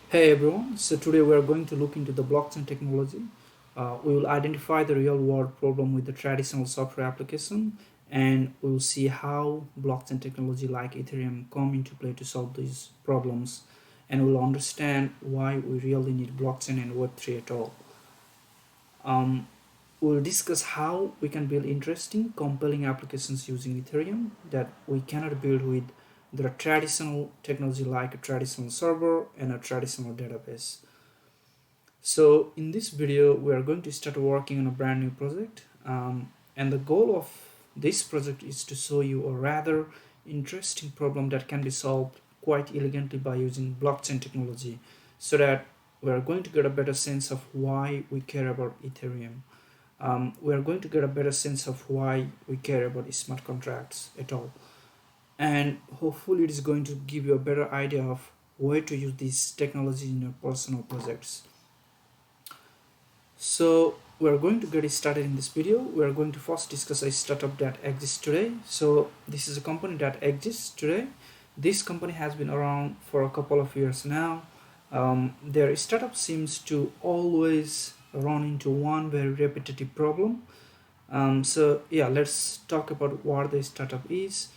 Hey everyone, so today we are going to look into the blockchain technology. We will identify the real world problem with the traditional software application, and we will see how blockchain technology like Ethereum come into play to solve these problems, and we'll understand why we really need blockchain and Web3 at all. Um, we'll discuss how we can build interesting, compelling applications using Ethereum that we cannot build with the traditional technology like a traditional server and a traditional database. So in this video, we are going to start working on a brand new project. And the goal of this project is to show you a rather interesting problem that can be solved quite elegantly by using blockchain technology so that we are going to get a better sense of why we care about Ethereum. We are going to get a better sense of why we care about smart contracts at all. And hopefully it is going to give you a better idea of where to use this technology in your personal projects. So we're going to get started in this video. We're going to first discuss a startup that exists today. So this is a company that exists today. This company has been around for a couple of years now. Their startup seems to always run into one very repetitive problem. So yeah, let's talk about what the startup is.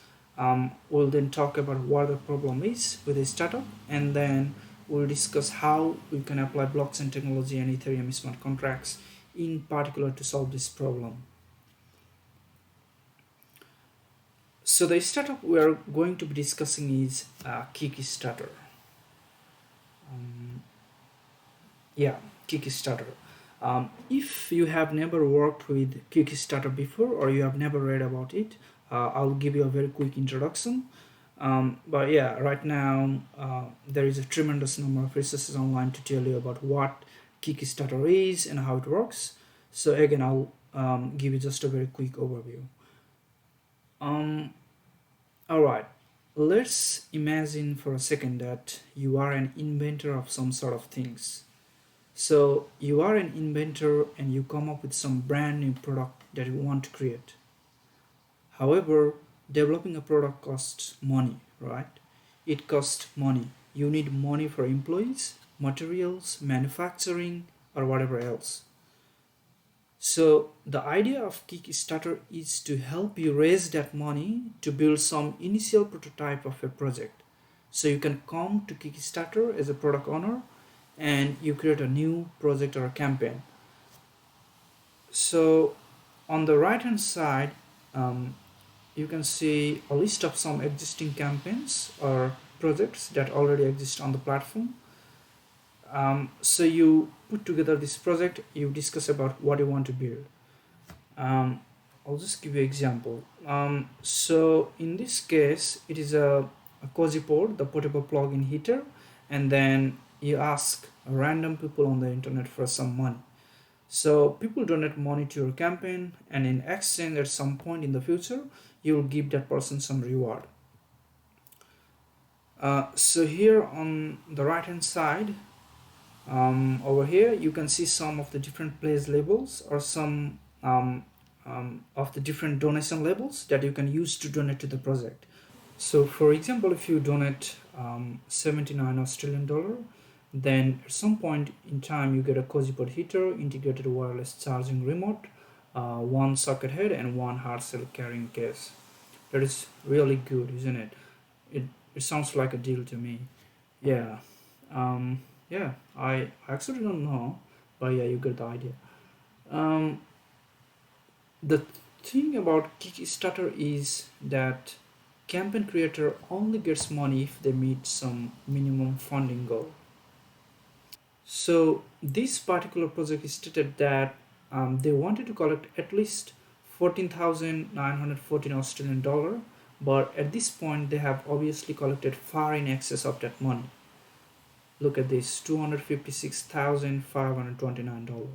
We'll then talk about what the problem is with the startup, and then we'll discuss how we can apply blockchain technology and Ethereum smart contracts in particular to solve this problem. So the startup we are going to be discussing is KickStarter. Um, yeah, KickStarter. If you have never worked with KickStarter before or you have never read about it, I'll give you a very quick introduction. But yeah, right now there is a tremendous number of resources online to tell you about what KickStarter is and how it works. So again, I'll give you just a very quick overview. Um, all right, let's imagine for a second that you are an inventor of some sort of things. So you are an inventor and you come up with some brand new product that you want to create. However, developing a product costs money, right? It costs money. You need money for employees, materials, manufacturing, or whatever else. So the idea of Kickstarter is to help you raise that money to build some initial prototype of a project. So you can come to Kickstarter as a product owner and you create a new project or a campaign. So on the right hand side, um, you can see a list of some existing campaigns or projects that already exist on the platform. So you put together this project, you discuss about what you want to build. um, I'll just give you an example. So in this case it is a cozy port, the portable plug-in heater, and then you ask random people on the internet for some money. So people donate money to your campaign, and in exchange at some point in the future you will give that person some reward. So here on the right hand side, over here you can see some of the different place labels or some of the different donation labels that you can use to donate to the project. So for example, if you donate 79 Australian dollar, then at some point in time you get a cozy pod heater, integrated wireless charging remote, one socket head, and one hard shell carrying case. That is really good, isn't it? It sounds like a deal to me. Yeah. Yeah, I actually don't know, but yeah, you get the idea. Um, the thing about Kickstarter is that campaign creator only gets money if they meet some minimum funding goal. So this particular project stated that they wanted to collect at least 14,914 Australian dollar, but at this point they have obviously collected far in excess of that money. Look at this, $256,529.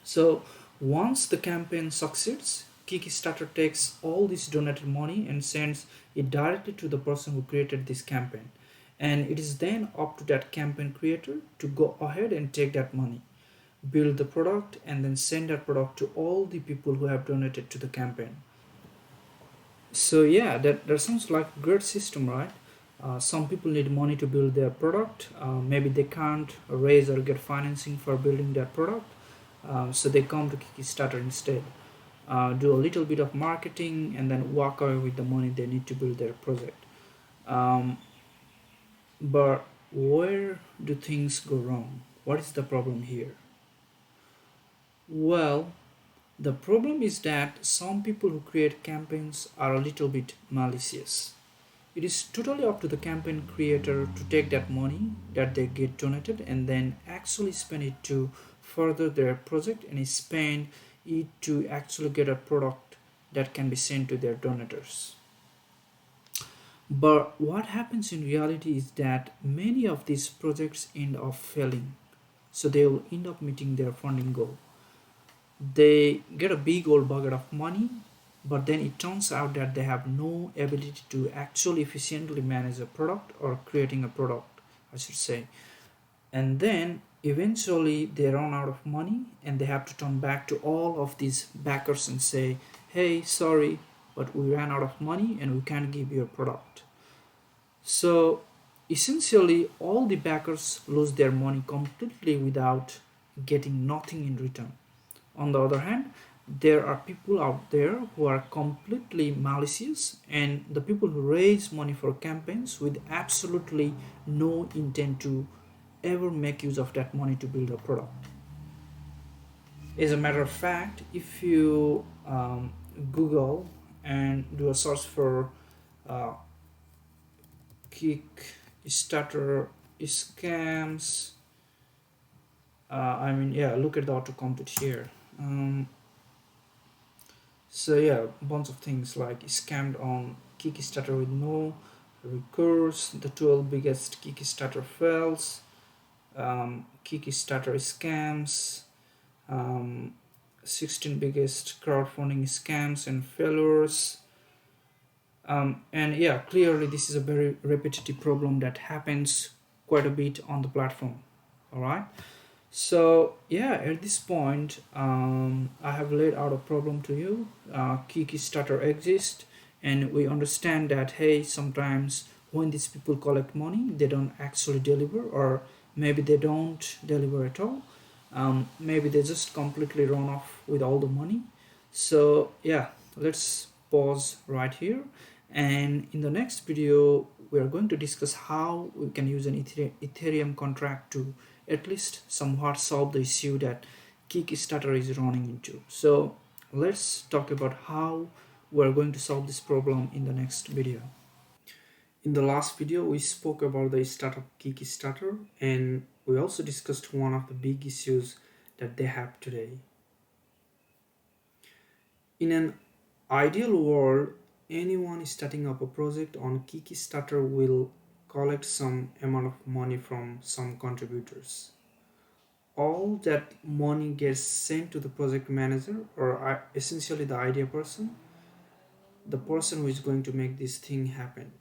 So once the campaign succeeds, Kickstarter takes all this donated money and sends it directly to the person who created this campaign. And it is then up to that campaign creator to go ahead and take that money, build the product, and then send that product to all the people who have donated to the campaign. So yeah, that sounds like a great system, right? Some people need money to build their product. Maybe they can't raise or get financing for building their product, so they come to Kickstarter instead. Do a little bit of marketing and then walk away with the money they need to build their project. Um, but where do things go wrong? What is the problem here? Well, the problem is that some people who create campaigns are a little bit malicious. It is totally up to the campaign creator to take that money that they get donated and then actually spend it to further their project and spend it to actually get a product that can be sent to their donors. But what happens in reality is that many of these projects end up failing, so they will end up meeting their funding goal. They get a big old bucket of money, but then it turns out that they have no ability to actually efficiently manage a product or creating a product, I should say. And then eventually they run out of money and they have to turn back to all of these backers and say, hey, sorry, but we ran out of money and we can't give you a product. So essentially, all the backers lose their money completely without getting nothing in return. On the other hand, there are people out there who are completely malicious, and the people who raise money for campaigns with absolutely no intent to ever make use of that money to build a product. As a matter of fact, if you Google and do a search for uh, Kickstarter scams, yeah, look at the autocomplete here. So yeah, a bunch of things like scammed on Kickstarter with no recourse, the 12 biggest Kickstarter fails, Kickstarter scams, um, 16 biggest crowdfunding scams and failures. And yeah, clearly this is a very repetitive problem that happens quite a bit on the platform. All right. So yeah, at this point, I have laid out a problem to you. Kickstarter exists, and we understand that hey, sometimes when these people collect money, they don't actually deliver, or maybe they don't deliver at all. Maybe they just completely run off with all the money. So yeah, let's pause right here, and in the next video, we are going to discuss how we can use an Ethereum contract to at least somewhat solve the issue that Kickstarter is running into. So let's talk about how we're going to solve this problem in the next video. In the last video, we spoke about the startup Kickstarter, and we also discussed one of the big issues that they have today. In an ideal world, anyone starting up a project on Kickstarter will collect some amount of money from some contributors. All that money gets sent to the project manager, or essentially the idea person, the person who is going to make this thing happen.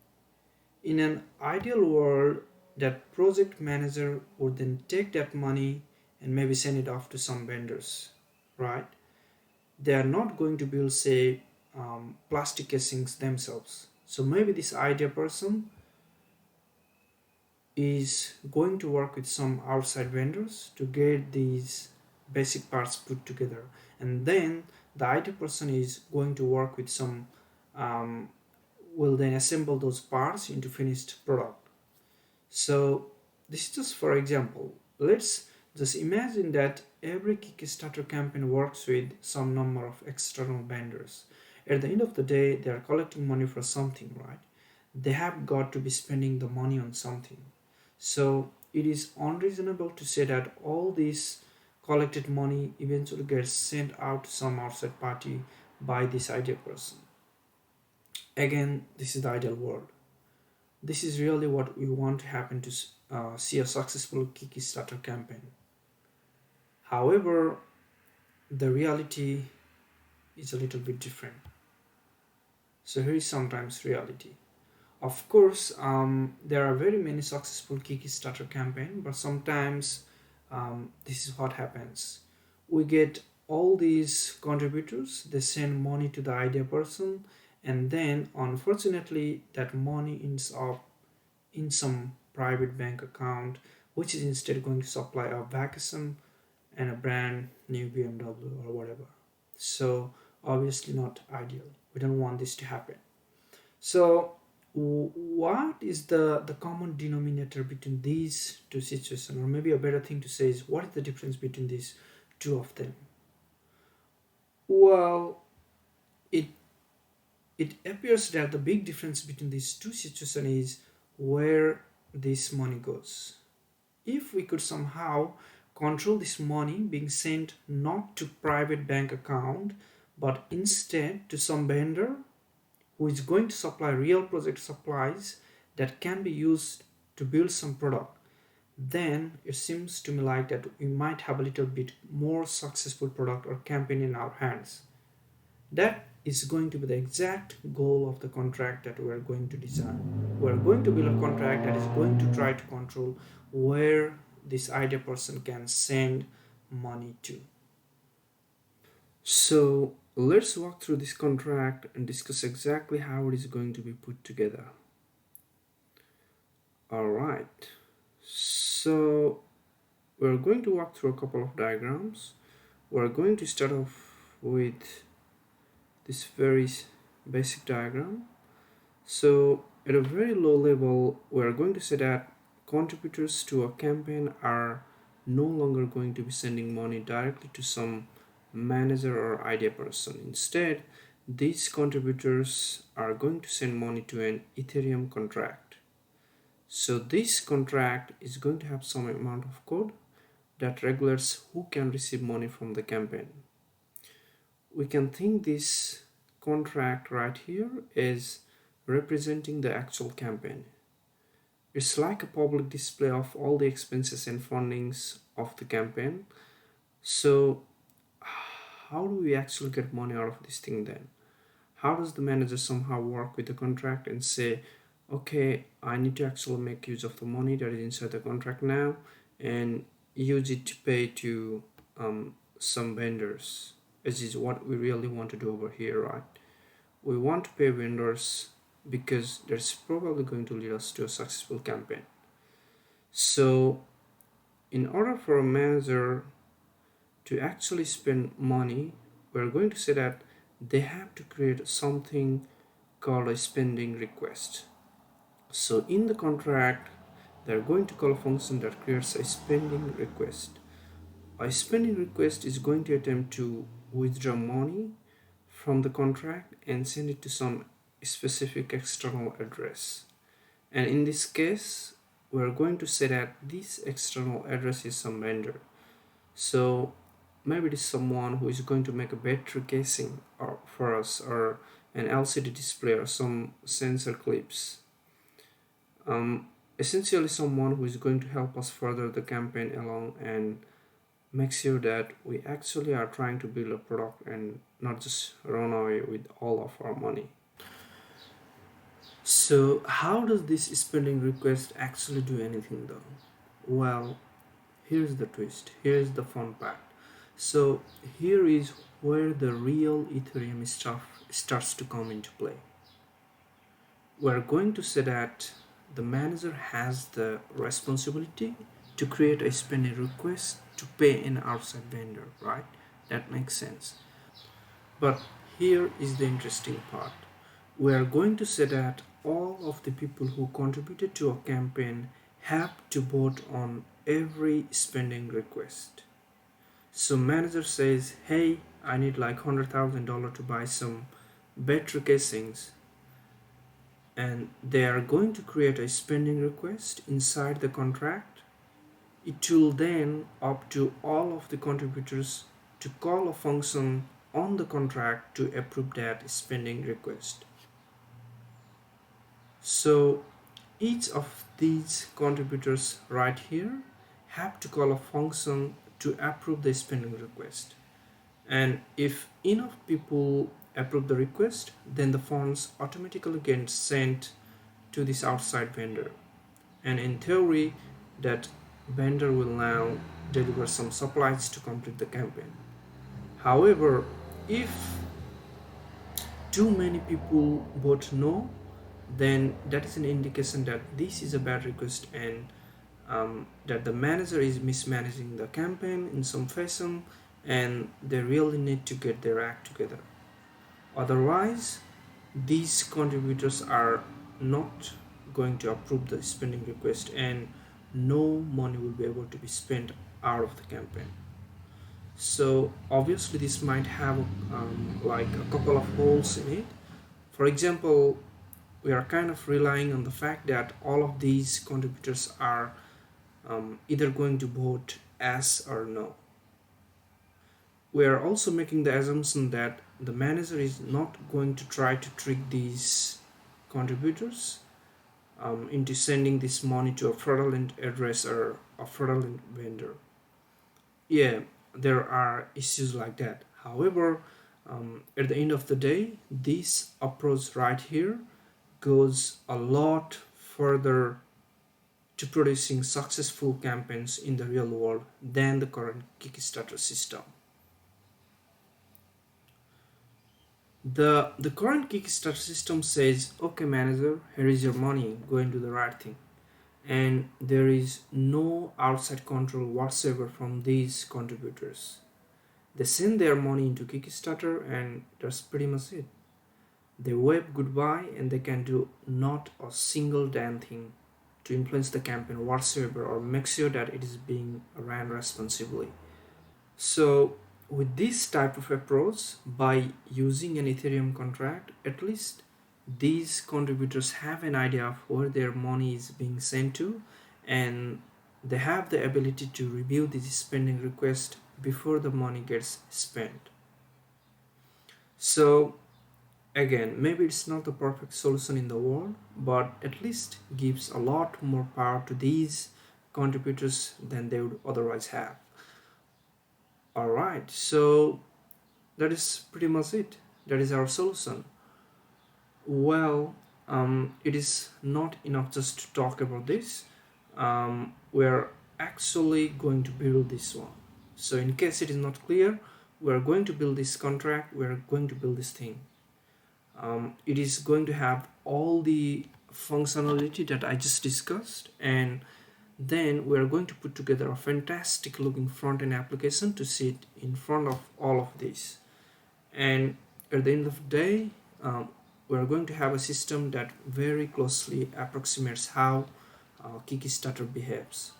In an ideal world, that project manager would then take that money and maybe send it off to some vendors, right? They are not going to build, say, plastic casings themselves. So maybe this idea person is going to work with some outside vendors to get these basic parts put together, and then the IT person is going to work with some will then assemble those parts into finished product. So this is just for example. Let's just imagine that every Kickstarter campaign works with some number of external vendors. At the end of the day, they are collecting money for something, right? They have got to be spending the money on something. So it is unreasonable to say that all this collected money eventually gets sent out to some outside party by this idea person. Again, this is the ideal world. This is really what we want to happen to see a successful Kickstarter campaign. However, the reality is a little bit different. So here is sometimes reality. Of course, there are very many successful Kickstarter campaigns, but sometimes this is what happens. We get all these contributors, they send money to the idea person, and then unfortunately that money ends up in some private bank account, which is instead going to supply a vacation and a brand new BMW or whatever. So obviously not ideal. We don't want this to happen. So what is the common denominator between these two situations? Or maybe a better thing to say is, what is the difference between these two of them? Well, it it appears that the big difference between these two situations is where this money goes. If we could somehow control this money being sent not to private bank account but instead to some vendor who is going to supply real project supplies that can be used to build some product, then it seems to me like that we might have a little bit more successful product or campaign in our hands. That is going to be the exact goal of the contract that we are going to design. We are going to build a contract that is going to try to control where this idea person can send money to. So let's walk through this contract and discuss exactly how it is going to be put together. Alright, so we're going to walk through a couple of diagrams. We're going to start off with this very basic diagram. So at a very low level, we're going to say that contributors to a campaign are no longer going to be sending money directly to some manager or idea person. Instead, these contributors are going to send money to an Ethereum contract. So this contract is going to have some amount of code that regulates who can receive money from the campaign. We can think this contract right here is representing the actual campaign. It's like a public display of all the expenses and fundings of the campaign. So how do we actually get money out of this thing then? How does the manager somehow work with the contract and say, okay, I need to actually make use of the money that is inside the contract now and use it to pay to some vendors, as is what we really want to do over here, right? We want to pay vendors because that's probably going to lead us to a successful campaign. So in order for a manager to actually spend money, we're going to say that they have to create something called a spending request. So in the contract, they're going to call a function that creates a spending request. A spending request is going to attempt to withdraw money from the contract and send it to some specific external address. And in this case, we're going to say that this external address is some vendor. So maybe it is someone who is going to make a battery casing for us, or an LCD display, or some sensor clips. Essentially someone who is going to help us further the campaign along and make sure that we actually are trying to build a product and not just run away with all of our money. So how does this spending request actually do anything though? Well, here's the twist, here's the fun part. So here is where the real Ethereum stuff starts to come into play. We're going to say that the manager has the responsibility to create a spending request to pay an outside vendor, right? That makes sense. But here is the interesting part. We are going to say that all of the people who contributed to a campaign have to vote on every spending request. So manager says, hey, I need like $100,000 to buy some battery casings, and they are going to create a spending request inside the contract. It will then up to all of the contributors to call a function on the contract to approve that spending request. So each of these contributors right here have to call a function to approve the spending request. And if enough people approve the request, then the funds automatically get sent to this outside vendor. And in theory, that vendor will now deliver some supplies to complete the campaign. However, if too many people vote no, then that is an indication that this is a bad request, and that the manager is mismanaging the campaign in some fashion, and they really need to get their act together. Otherwise, these contributors are not going to approve the spending request, and no money will be able to be spent out of the campaign. So obviously this might have like a couple of holes in it. For example, we are kind of relying on the fact that all of these contributors are either going to vote yes or no. We are also making the assumption that the manager is not going to try to trick these contributors into sending this money to a fraudulent address or a fraudulent vendor. Yeah, there are issues like that. However, at the end of the day, this approach right here goes a lot further to producing successful campaigns in the real world than the current Kickstarter system. The current Kickstarter system says, okay manager, here is your money, go and do the right thing. And there is no outside control whatsoever from these contributors. They send their money into Kickstarter and that's pretty much it. They wave goodbye and they can do not a single damn thing to influence the campaign whatsoever or make sure that it is being ran responsibly. So with this type of approach, by using an Ethereum contract, at least these contributors have an idea of where their money is being sent to, and they have the ability to review this spending request before the money gets spent. So again, maybe it's not the perfect solution in the world, but at least gives a lot more power to these contributors than they would otherwise have. Alright, so that is pretty much it. That is our solution. Well, it is not enough just to talk about this. We're actually going to build this one. So in case it is not clear, we're going to build this contract, we're going to build this thing. It is going to have all the functionality that I just discussed, and then we're going to put together a fantastic looking front-end application to sit in front of all of this. And at the end of the day, we're going to have a system that very closely approximates how Kickstarter behaves.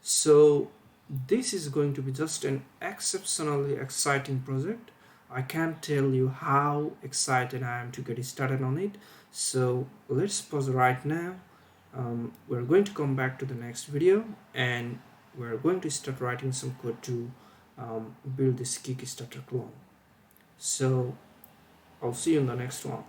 So this is going to be just an exceptionally exciting project. I can't tell you how excited I am to get started on it. So let's pause right now. We're going to come back to the next video and we're going to start writing some code to build this Kickstarter clone. So I'll see you in the next one.